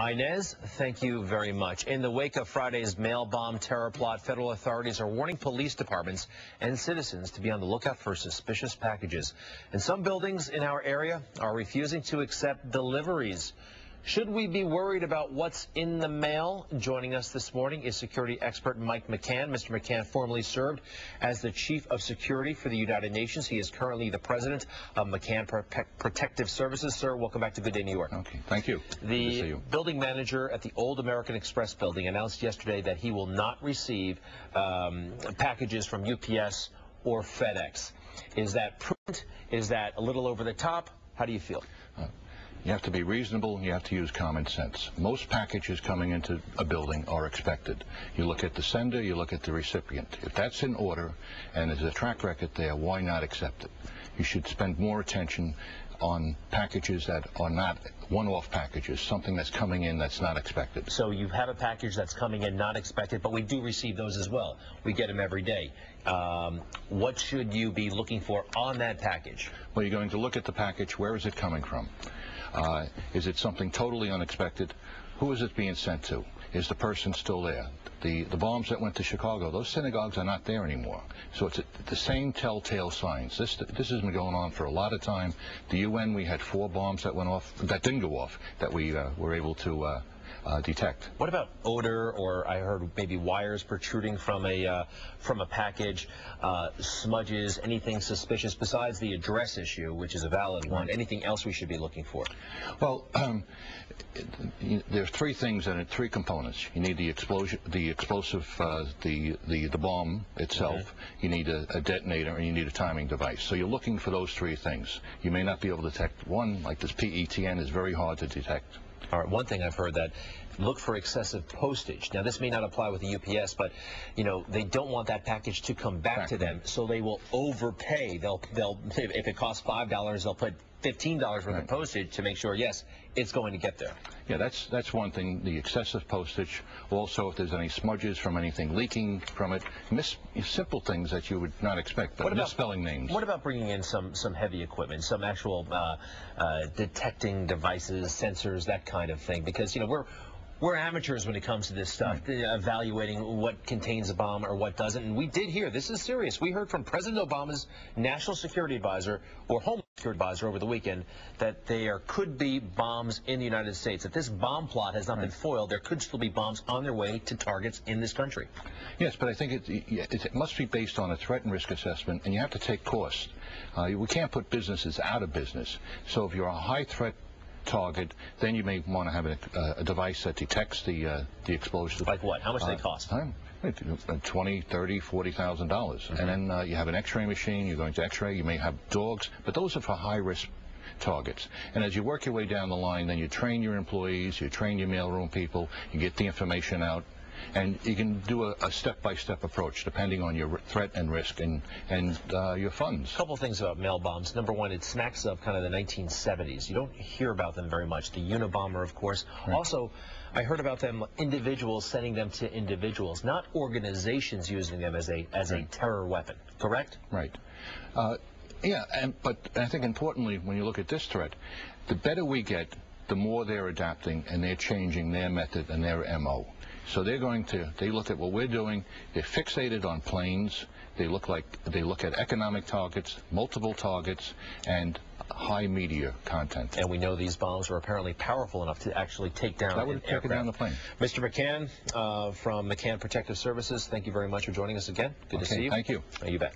Inez, thank you very much. In the wake of Friday's mail bomb terror plot, federal authorities are warning police departments and citizens to be on the lookout for suspicious packages. And some buildings in our area are refusing to accept deliveries. Should we be worried about what's in the mail? Joining us this morning is security expert Mike McCann. Mr. McCann formerly served as the Chief of Security for the United Nations. He is currently the President of McCann Protective Services. Sir, welcome back to Good Day New York. Okay, thank you. The building manager at the old American Express building announced yesterday that he will not receive packages from UPS or FedEx. Is that prudent? Is that a little over the top? How do you feel? You have to be reasonable and you have to use common sense. Most packages coming into a building are expected. You look at the sender, you look at the recipient. If that's in order and there's a track record there, why not accept it? You should spend more attention on packages that are not one-off packages, something that's coming in that's not expected. So you have a package that's coming in not expected, but we do receive those as well. We get them every day. What should you be looking for on that package? Well, you're going to look at the package. Where is it coming from? Is it something totally unexpected? Who is it being sent to? Is the person still there? The bombs that went to Chicago, those synagogues are not there anymore. So it's the same telltale signs. This has been going on for a lot of time. The UN, we had 4 bombs that went off, that didn't go off, that we were able to detect. What about odor, or I heard maybe wires protruding from a package, smudges, anything suspicious besides the address issue, which is a valid one? Anything else we should be looking for? Well, there's 3 things and 3 components. You need the explosive, the bomb itself. You need a detonator, and you need a timing device. So you're looking for those 3 things. You may not be able to detect one, like this PETN is very hard to detect. All right, one thing I've heard that look for excessive postage. Now, this may not apply with the UPS, but you know they don't want that package to come back to them, so they will overpay. They'll if it costs $5, they'll put $15 worth of postage to make sure, yes, it's going to get there. Yeah, that's one thing, the excessive postage. Also, if there's any smudges from anything leaking from it, simple things that you would not expect, but misspelling names. What about bringing in some heavy equipment, some actual detecting devices, sensors, that kind of thing? Because, you know, we're amateurs when it comes to this stuff, evaluating what contains a bomb or what doesn't. And we did hear, this is serious, we heard from President Obama's National Security Advisor, or Homeland Security Advisor over the weekend, that there could be bombs in the United States. If this bomb plot has not been foiled, there could still be bombs on their way to targets in this country. Yes, but I think it must be based on a threat and risk assessment, and you have to take cost. We can't put businesses out of business. So if you're a high threat target, then you may want to have a device that detects the explosive. Like what? How much do they cost? $20,000, $30,000, $40,000. And then you have an x-ray machine, you're going to x-ray, you may have dogs, but those are for high-risk targets. And as you work your way down the line, then you train your employees, you train your mailroom people, you get the information out, and you can do a step-by-step approach depending on your threat and risk and your funds. A couple things about mail bombs. Number one, it smacks of kind of the 1970s. You don't hear about them very much. The Unabomber, of course. Also, I heard about them, individuals sending them to individuals, not organizations using them as a terror weapon. Correct? Right. Yeah, but I think importantly, when you look at this threat, the better we get, the more they're adapting and they're changing their method and their MO. So they look at what we're doing, they're fixated on planes, they look at economic targets, multiple targets, and high media content. And we know these bombs are apparently powerful enough to actually take down that would take down the plane. Mr. McCann from McCann Protective Services, thank you very much for joining us again. Good to see you. Thank you. You bet.